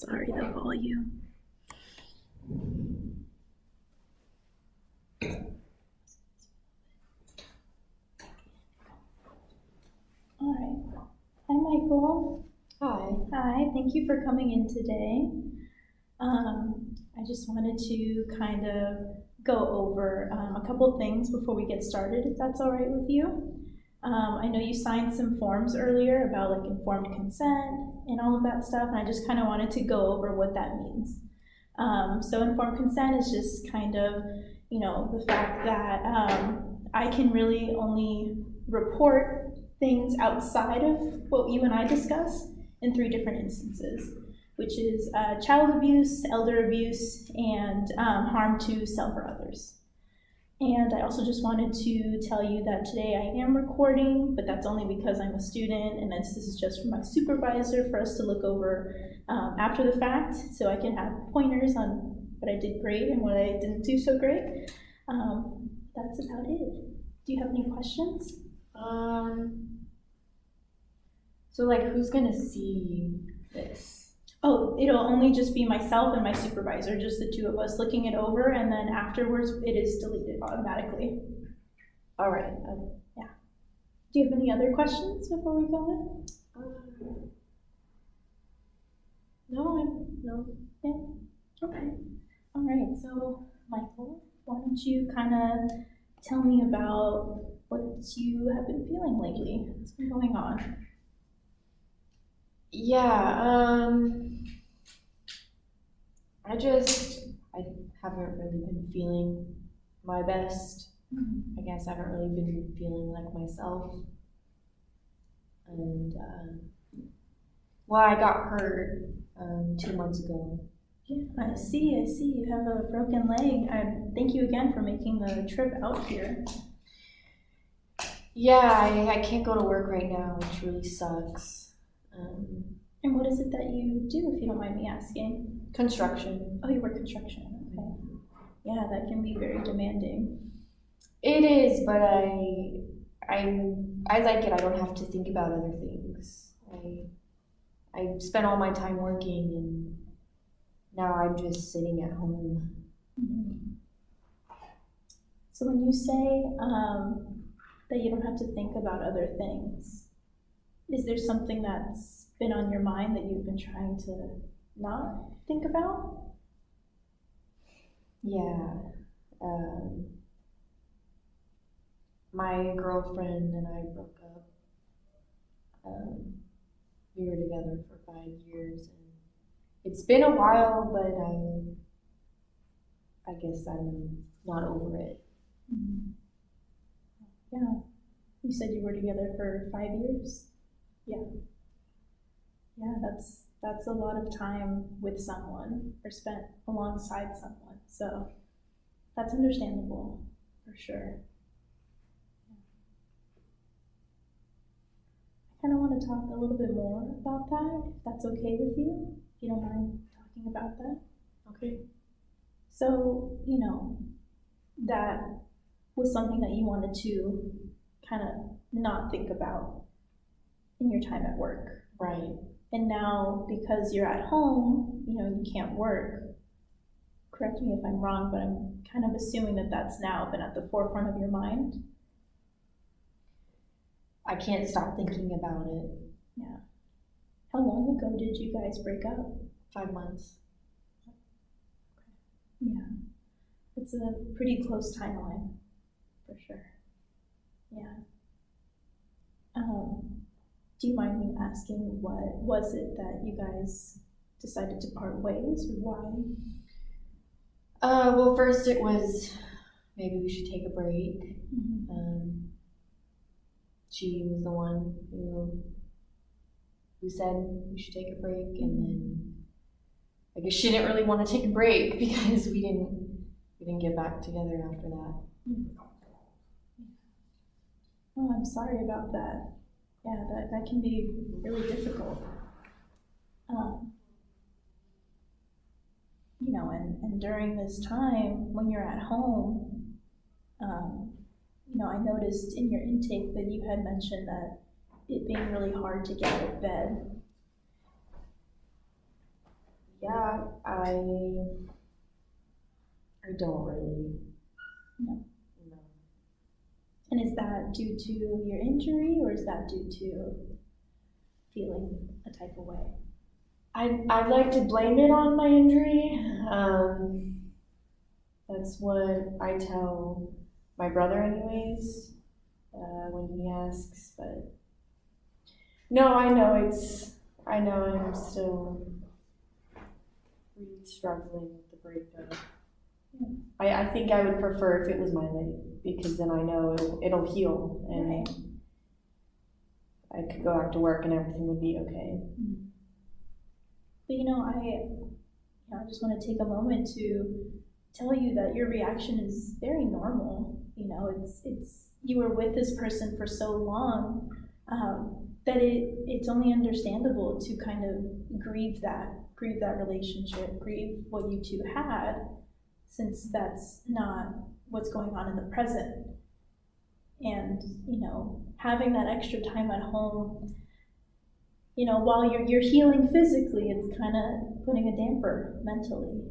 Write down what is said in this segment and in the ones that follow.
Sorry, the volume. All right. Hi, Michael. Hi. Hi, thank you for coming in today. I just wanted to kind of go over a couple things before we get started, if that's all right with you. I know you signed some forms earlier about like informed consent and all of that stuff, and I just kind of wanted to go over what that means. So informed consent is just kind of, the fact that I can really only report things outside of what you and I discuss in 3 different instances, which is child abuse, elder abuse, and harm to self or others. And I also just wanted to tell you that today I am recording, but that's only because I'm a student, and this is just for my supervisor for us to look over after the fact, so I can have pointers on what I did great and what I didn't do so great. That's about it. Do you have any questions? So like, who's gonna see this? Oh, it'll only just be myself and my supervisor, just the 2 of us looking it over, and then afterwards it is deleted automatically. All right. Yeah. Do you have any other questions before we go in? No. Yeah. Okay. All right. So, Michael, why don't you kind of tell me about what you have been feeling lately? What's been going on? Yeah, I haven't really been feeling my best. I guess I haven't really been feeling like myself. And, well, I got hurt 2 months ago. Yeah, I see. You have a broken leg. Thank you again for making the trip out here. Yeah, I can't go to work right now, which really sucks. And what is it that you do, if you don't mind me asking? Construction. Oh, you work construction. Okay. Yeah, that can be very demanding. It is, but I like it. I don't have to think about other things. I spent all my time working, and now I'm just sitting at home. Mm-hmm. So when you say that you don't have to think about other things, is there something that's been on your mind that you've been trying to not think about? Yeah. My girlfriend and I broke up. We were together for 5 years, and it's been a while, but I guess I'm not over it. Mm-hmm. Yeah. You said you were together for 5 years? Yeah. Yeah, that's a lot of time with someone or spent alongside someone. So that's understandable for sure. I kind of want to talk a little bit more about that, if that's okay with you, if you don't mind talking about that. Okay. So, that was something that you wanted to kind of not think about in your time at work. Right. And now, because you're at home, you can't work. Correct me if I'm wrong, but I'm kind of assuming that that's now been at the forefront of your mind. I can't stop thinking about it. Yeah. How long ago did you guys break up? 5 months. Yeah. It's a pretty close timeline, for sure. Yeah. Do you mind me asking what was it that you guys decided to part ways, or why? Well, first it was maybe we should take a break. Mm-hmm. She was the one who said we should take a break, and then I guess she didn't really want to take a break because we didn't get back together after that. Mm-hmm. Oh, I'm sorry about that. Yeah, that can be really difficult. And during this time when you're at home, I noticed in your intake that you had mentioned that it being really hard to get out of bed. Yeah, I don't really. No. No. And is that due to your injury, or is that due to feeling a type of way? I'd like to blame it on my injury. That's what I tell my brother, anyways, when he asks. But no, I know I'm still really struggling with the breakdown. I think I would prefer if it was my leg because then I know it'll heal and I could go back to work and everything would be okay. But I just want to take a moment to tell you that your reaction is very normal. It's you were with this person for so long, that it's only understandable to kind of grieve that relationship, grieve what you two had, since that's not what's going on in the present. And having that extra time at home, while you're healing physically, it's kind of putting a damper mentally.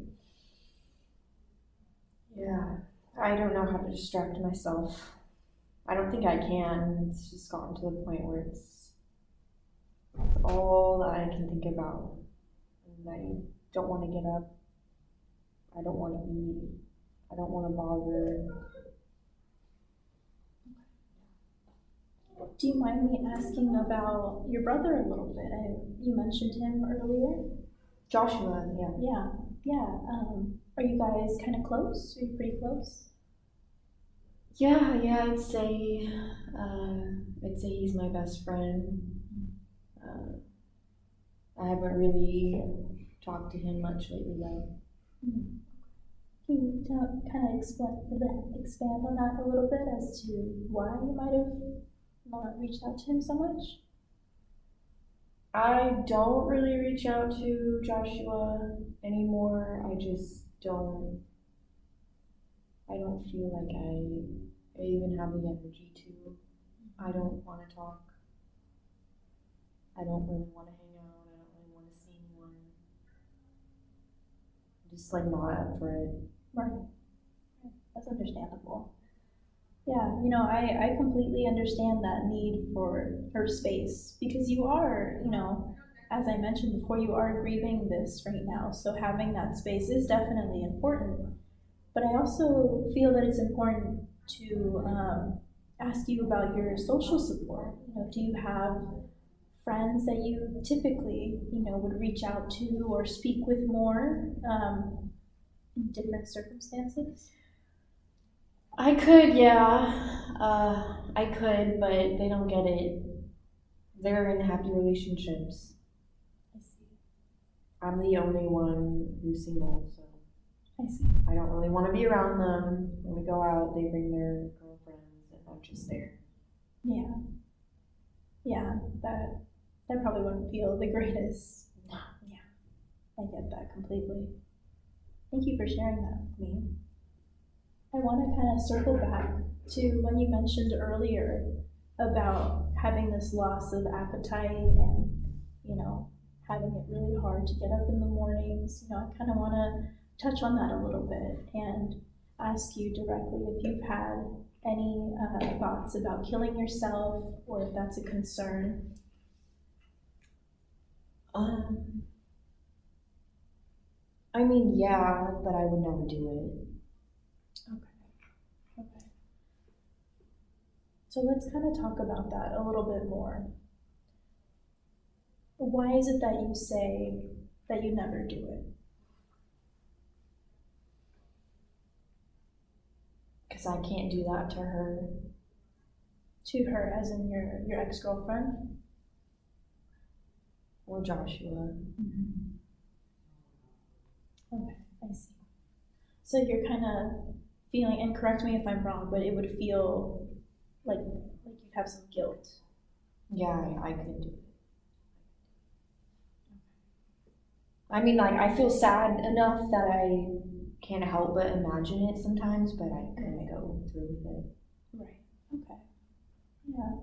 Yeah, I don't know how to distract myself. I don't think I can. It's just gotten to the point where it's all that I can think about. And I don't want to get up. I don't want to eat. I don't want to bother. Do you mind me asking about your brother a little bit? You mentioned him earlier. Joshua, yeah. Yeah. Are you guys kind of close? Are you pretty close? Yeah, I'd say he's my best friend. I haven't really talked to him much lately though. Can you kind of expand on that a little bit as to why you might have not reached out to him so much? I don't really reach out to Joshua anymore. I don't feel like I even have the energy to. I don't want to talk. I don't really want to hang out. I don't really want to see anyone. I'm just like not up for it. Right. That's understandable. Yeah, I completely understand that need for space, because you are, as I mentioned before, you are grieving this right now. So having that space is definitely important. But I also feel that it's important to ask you about your social support. Do you have friends that you typically, would reach out to or speak with more in different circumstances? I could, yeah. I could, but they don't get it. They're in happy relationships. I see. I'm the only one who's single, so I see. I don't really want to be around them. When we go out, they bring their girlfriends, and I'm just there. Yeah. Yeah, that probably wouldn't feel the greatest. Yeah, I get that completely. Thank you for sharing that with me. I want to kind of circle back to when you mentioned earlier about having this loss of appetite and, having it really hard to get up in the mornings. I kind of want to touch on that a little bit and ask you directly if you've had any thoughts about killing yourself, or if that's a concern. I mean, yeah, but I would never do it. Okay. So let's kind of talk about that a little bit more. Why is it that you say that you never do it? Because I can't do that to her. To her, as in your ex-girlfriend? Or Joshua. Okay, I see. So you're kind of feeling, and correct me if I'm wrong, but it would feel like you'd have some guilt. Yeah, I couldn't do it. I mean, like, I feel sad enough that I can't help but imagine it sometimes, but I couldn't go through with it. Right. Okay. Yeah,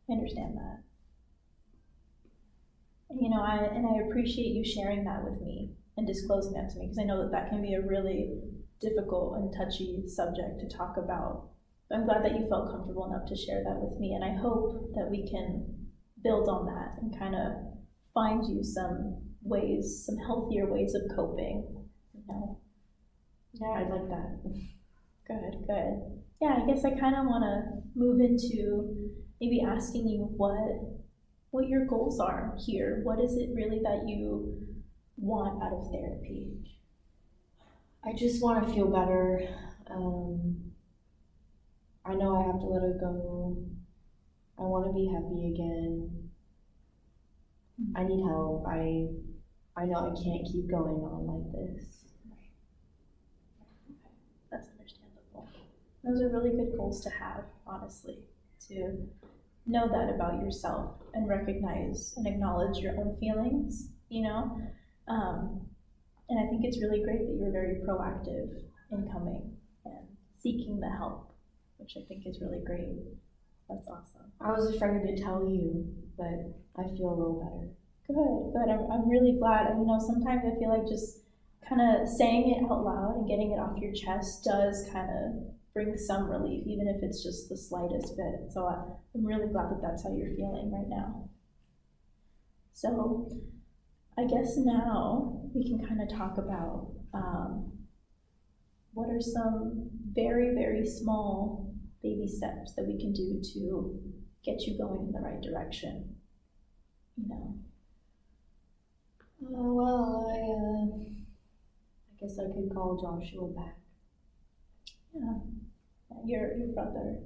I understand that. And, I appreciate you sharing that with me. and disclosing that to me, because I know that that can be a really difficult and touchy subject to talk about. But I'm glad that you felt comfortable enough to share that with me, and I hope that we can build on that and kind of find you some ways, some healthier ways of coping, you know. Yeah, I'd like that. Good. Yeah, I guess I kind of want to move into maybe asking you what your goals are here. What is it really that you want out of therapy? I just want to feel better. I know I have to let it go. I want to be happy again. I need help. I know I can't keep going on like this. That's understandable. Those are really good goals to have, honestly, to know that about yourself and recognize and acknowledge your own feelings, you know? And I think it's really great that you're very proactive in coming and seeking the help, which I think is really great. That's awesome. I was afraid to tell you, but I feel a little better. Good. I'm really glad. And, you know, sometimes I feel like just kind of saying it out loud and getting it off your chest does kind of bring some relief, even if it's just the slightest bit. So I'm really glad that that's how you're feeling right now. So I guess now we can kind of talk about what are some very, very small baby steps that we can do to get you going in the right direction, you know? I guess I could call Joshua back. Yeah, your brother.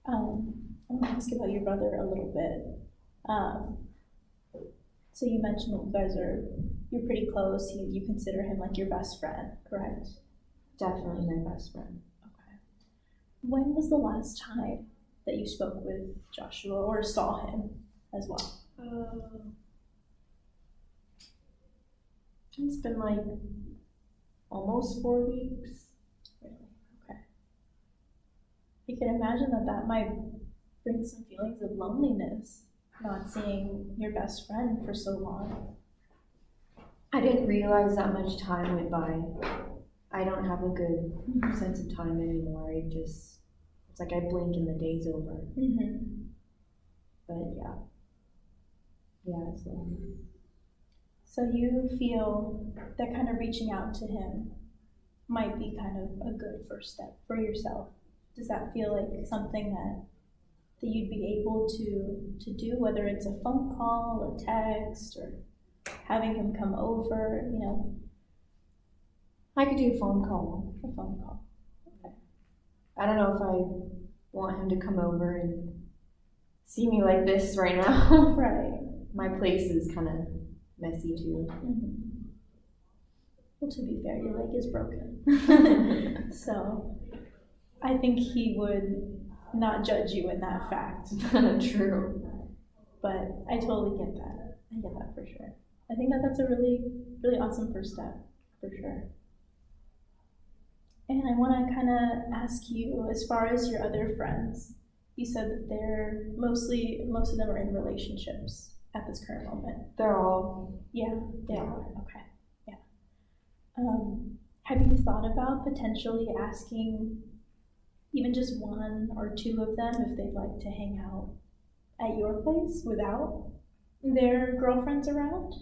I want to ask about your brother a little bit. So you mentioned that you're pretty close. You consider him like your best friend, correct? Definitely my best friend. Okay. When was the last time that you spoke with Joshua or saw him as well? It's been like almost 4 weeks. Really? Okay. I can imagine that might bring some feelings of loneliness, not seeing your best friend for so long. I didn't realize that much time went by. I don't have a good sense of time anymore. It's like I blink and the day's over. Mm-hmm. But yeah, it's lonely. So you feel that kind of reaching out to him might be kind of a good first step for yourself. Does that feel like something that you'd be able to do, whether it's a phone call, a text, or having him come over, you know? I could do a phone call. A phone call. Okay. I don't know if I want him to come over and see me like this right now. Right. My place is kind of messy too. Mm-hmm. Well, to be fair, your leg is broken. So I think he would not judge you in that fact. True. But I totally get that. I get that for sure. I think that's a really, really awesome first step, for sure. And I want to kind of ask you, as far as your other friends, you said that they're most of them are in relationships at this current moment. They're all. Yeah, they are. Okay. Yeah. Have you thought about potentially asking even just one or two of them if they'd like to hang out at your place without their girlfriends around?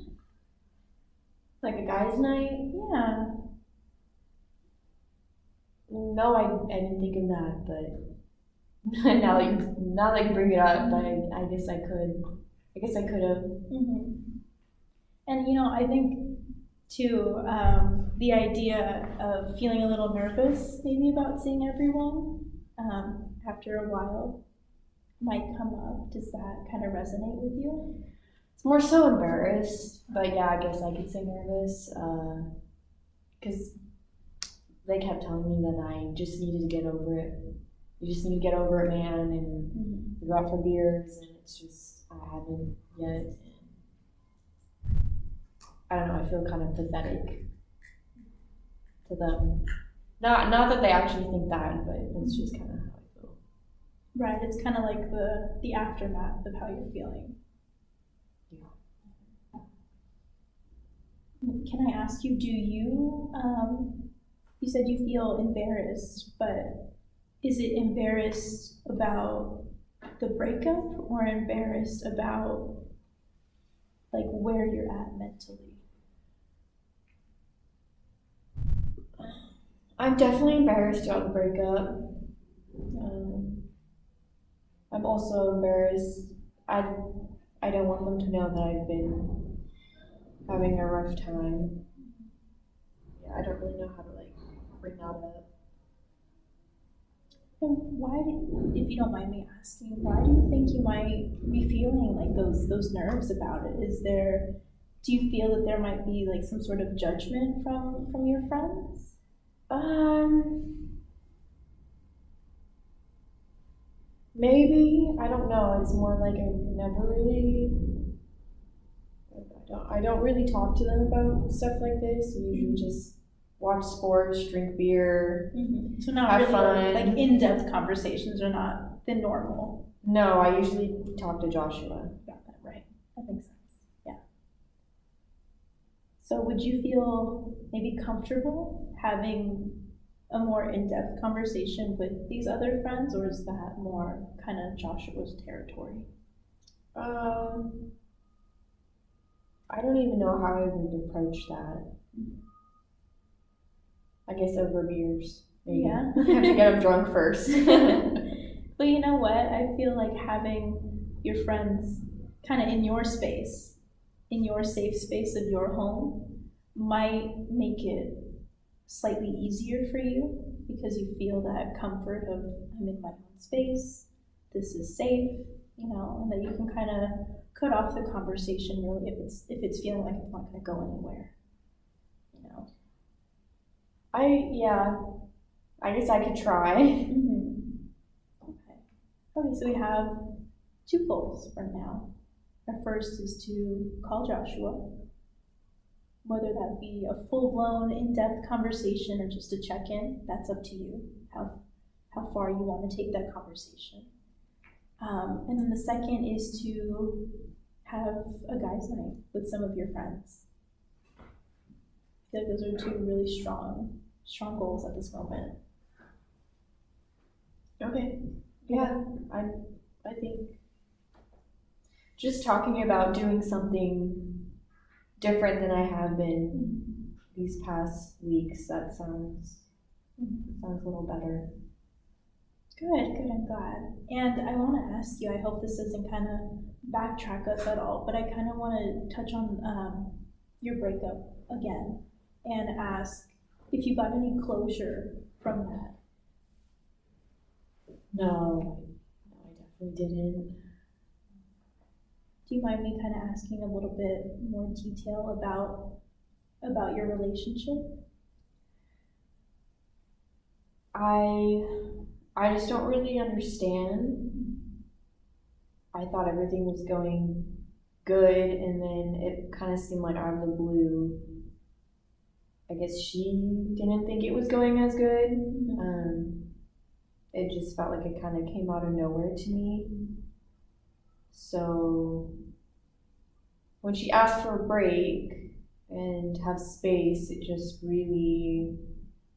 Like a guy's night? Yeah. No, I didn't think of that, but now that you bring it up, I guess I could. I guess I could have. Mm-hmm. And you know, I think too, the idea of feeling a little nervous maybe about seeing everyone after a while might come up. Does that kind of resonate with you? It's more so embarrassed, but yeah, I guess I could say nervous, because they kept telling me that I just needed to get over it. You just need to get over it, man, and we go out for beers, and it's just, I haven't yet. I don't know, I feel kind of pathetic to them. Not that they actually think that, but it's just kind of how I feel. Right, it's kind of like the aftermath of how you're feeling. Yeah. can I ask you, do you, you said you feel embarrassed, but is it embarrassed about the breakup or embarrassed about like where you're at mentally? I'm definitely embarrassed about the breakup. I'm also embarrassed. I don't want them to know that I've been having a rough time. Yeah, I don't really know how to like bring that up. And if you don't mind me asking, why do you think you might be feeling like those nerves about it? Do you feel that there might be like some sort of judgment from your friends? Maybe, I don't know. It's more like I don't really talk to them about stuff like this. We usually just watch sports, drink beer, So not have really fun. like in-depth conversations are not the normal. No, I usually talk to Joshua. Got that right. That makes sense. Yeah. So would you feel maybe comfortable having a more in-depth conversation with these other friends, or is that more kind of Joshua's territory? I don't even know how I would approach that. I guess over beers. Maybe. Yeah. I have to get them drunk first. But you know what? I feel like having your friends kind of in your space, in your safe space of your home, might make it slightly easier for you because you feel that comfort of I'm in my own space, this is safe, and that you can kind of cut off the conversation really if it's feeling like it's not going to go anywhere. I guess I could try. Okay, so we have 2 goals for now. Our first is to call Joshua, whether that be a full-blown, in-depth conversation or just a check-in. That's up to you, how far you want to take that conversation. And then the second is to have a guys' night with some of your friends. I feel like those are 2 really strong goals at this moment. Okay. Yeah, I think just talking about doing something different than I have been these past weeks, that sounds a little better. Good, I'm glad. And I want to ask you, I hope this doesn't kind of backtrack us at all, but I kind of want to touch on your breakup again and ask if you got any closure from that. No, I definitely didn't. Do you mind me kind of asking a little bit more detail about your relationship? I just don't really understand. I thought everything was going good, and then it kind of seemed like out of the blue. I guess she didn't think it was going as good. It just felt like it kind of came out of nowhere to me. So when she asked for a break and to have space, it just really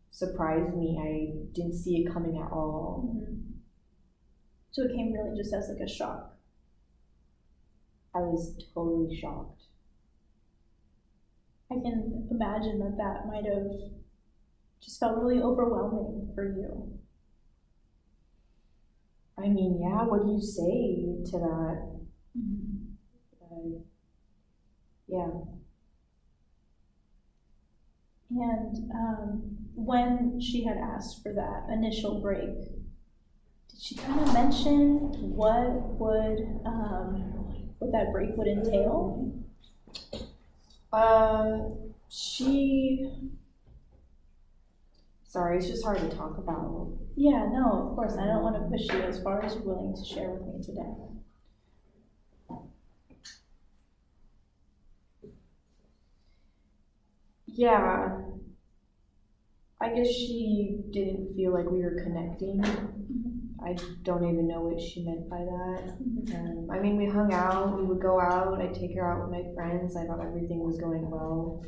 surprised me. I didn't see it coming at all. So it came really just as like a shock. I was totally shocked. I can imagine that might have just felt really overwhelming for you. I mean, yeah, what do you say to that? Yeah. And when she had asked for that initial break, did she kind of mention what that break would entail? Sorry, it's just hard to talk about. Yeah, no, of course. I don't want to push you as far as you're willing to share with me today. Yeah. I guess she didn't feel like we were connecting I don't even know what she meant by that. Mhm. I mean, we hung out, we would go out, I'd take her out with my friends, I thought everything was going well.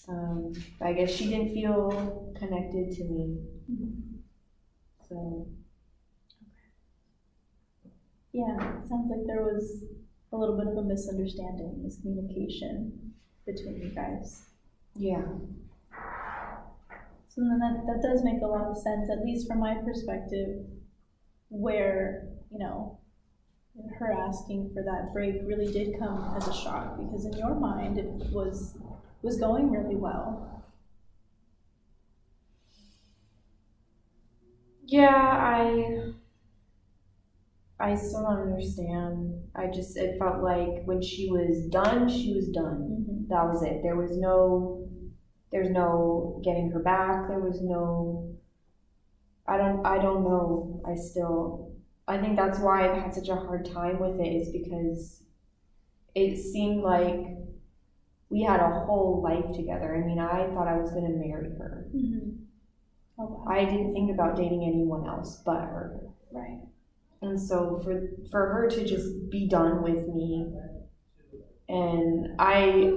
But I guess she didn't feel connected to me, Mhm. so. Yeah, it sounds like there was a little bit of a misunderstanding, miscommunication between you guys. Yeah. So then that does make a lot of sense, at least from my perspective, where, her asking for that break really did come as a shock, because in your mind it was going really well. Yeah, I still don't understand. It felt like when she was done, she was done. Mhm. That was it. There's no getting her back. There was no, I don't know. I think that's why I've had such a hard time with it, is because it seemed like we had a whole life together. I mean, I thought I was going to marry her. Mhm. Oh wow. I didn't think about dating anyone else but her. Right. And so for her to just be done with me, and I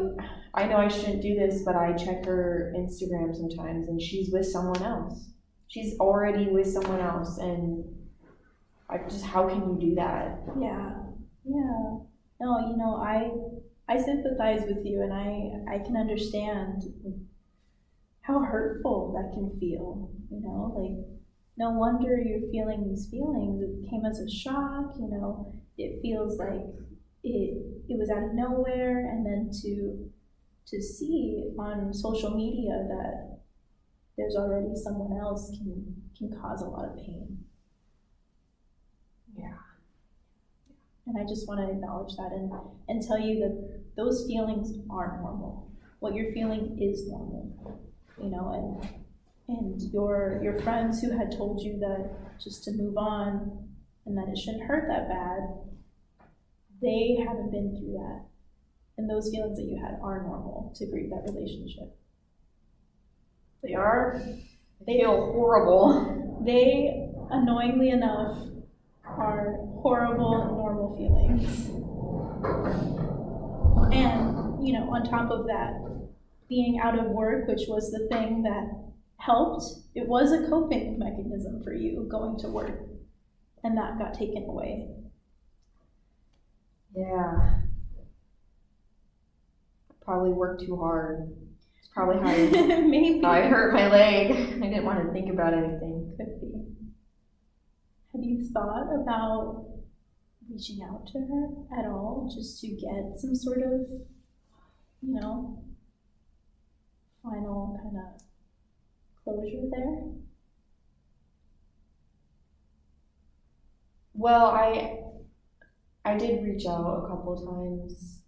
know I shouldn't do this, but I check her Instagram sometimes and she's with someone else. She's already with someone else, and how can you do that? Yeah. Yeah. No, I sympathize with you, and I can understand how hurtful that can feel, like, no wonder you're feeling these feelings. It came as a shock, it feels like it was out of nowhere, and then to see on social media that there's already someone else can cause a lot of pain. Yeah. And I just want to acknowledge that and tell you that those feelings are normal. What you're feeling is normal, and your friends who had told you that just to move on and that it shouldn't hurt that bad, they haven't been through that. And those feelings that you had are normal to grieve that relationship. They feel horrible. They, annoyingly enough, are horrible and normal feelings. And, on top of that, being out of work, which was the thing that helped, it was a coping mechanism for you, going to work, and that got taken away. Yeah. Probably worked too hard. It's probably how Maybe. I hurt my leg. I didn't want to think about anything. Could be. Have you thought about reaching out to her at all, just to get some sort of, final kind of closure there? Well, I did reach out a couple times,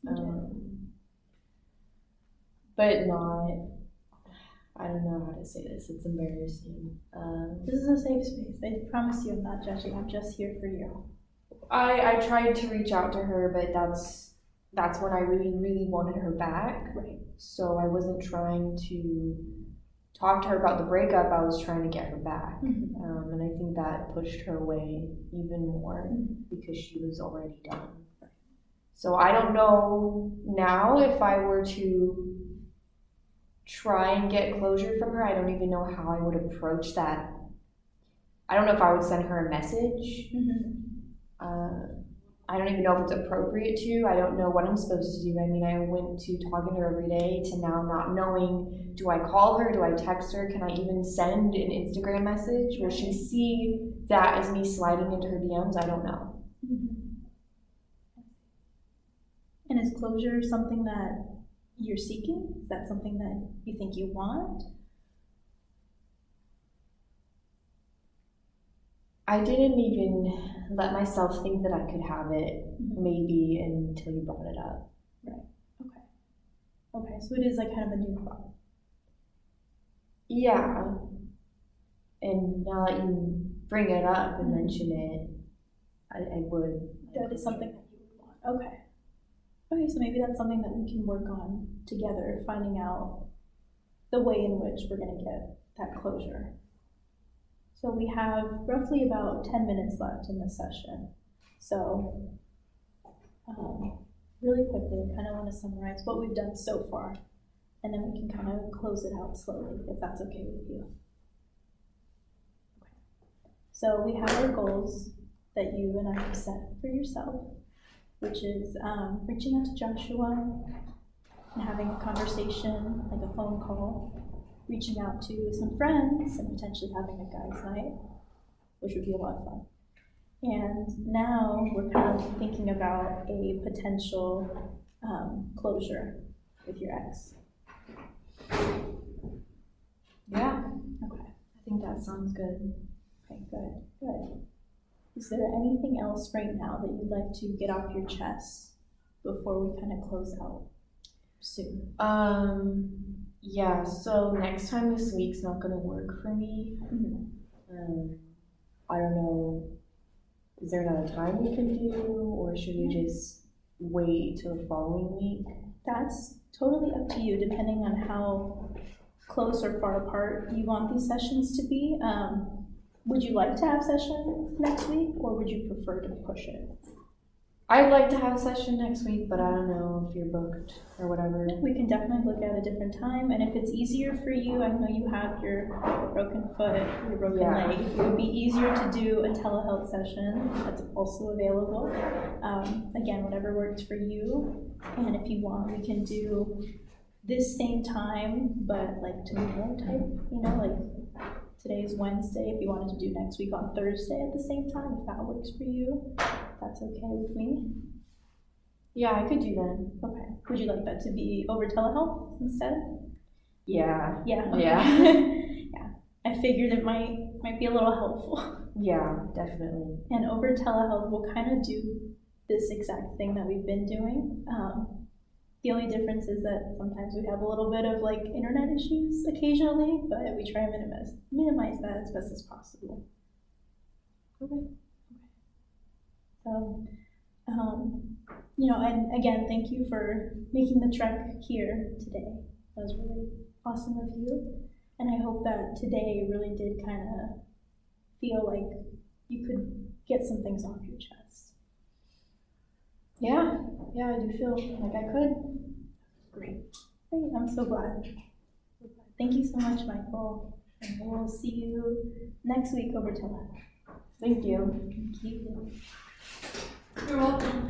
but not. I don't know how to say this. It's embarrassing. This is a safe space. I promise you, I'm not judging. I'm just here for you. I tried to reach out to her, but that's when I really, really wanted her back. Right. So I wasn't trying to talk to her about the breakup. I was trying to get her back. Mm-hmm. And I think that pushed her away even more, Mm-hmm. because she was already done. So I don't know now if I were to try and get closure from her. I don't even know how I would approach that. I don't know if I would send her a message. Mm-hmm. I don't even know if it's appropriate to. I don't know what I'm supposed to do. I mean, I went to talking to her every day to now not knowing, do I call her? Do I text her? Can I even send an Instagram message? Will she see that as me sliding into her DMs? I don't know. Mm-hmm. And is closure something that you're seeking? Is that something that you think you want? I didn't even let myself think that I could have it, Mm-hmm. maybe, until you brought it up. Right. Okay, so it is like kind of a new thought. Yeah. And now that you bring it up and mention it, I would. That is something that you would want. Okay. Okay, so maybe that's something that we can work on together, finding out the way in which we're going to get that closure. So we have roughly about 10 minutes left in this session. So really quickly, I kind of want to summarize what we've done so far, and then we can kind of close it out slowly, if that's okay with you. Okay. So we have our goals that you and I have set for yourself, which is reaching out to Joshua and having a conversation, like a phone call, reaching out to some friends and potentially having a guys' night, which would be a lot of fun. And now we're kind of thinking about a potential closure with your ex. Yeah, Okay. I think that sounds good. Okay, good. Is there anything else right now that you'd like to get off your chest before we kind of close out soon? Yeah, so next time this week's not gonna work for me. Mm-hmm. I don't know, is there another time we can do, or should we just wait till the following week? That's totally up to you, depending on how close or far apart you want these sessions to be. Would you like to have session next week, or would you prefer to push it? I'd like to have a session next week, but I don't know if you're booked or whatever. We can definitely look at a different time, and if it's easier for you, I know you have your broken foot, your broken leg. If it would be easier to do a telehealth session, that's also available. Again, whatever works for you, and if you want, we can do this same time, but like tomorrow type, like today is Wednesday. If you wanted to do next week on Thursday at the same time, if that works for you, that's okay with me. Yeah, I could do that. Okay. Would you like that to be over telehealth instead? Yeah. Yeah. Okay. Yeah. I figured it might be a little helpful. Yeah, definitely. And over telehealth, we'll kind of do this exact thing that we've been doing. The only difference is that sometimes we have a little bit of like internet issues occasionally, but we try to minimize that as best as possible. Okay. So, and again, thank you for making the trek here today. That was really awesome of you. And I hope that today really did kind of feel like you could get some things off your chest. Yeah, I do feel like I could. Great, I'm so glad. Thank you so much, Michael. And we'll see you next week over telehealth. Thank you. Thank you. You're welcome.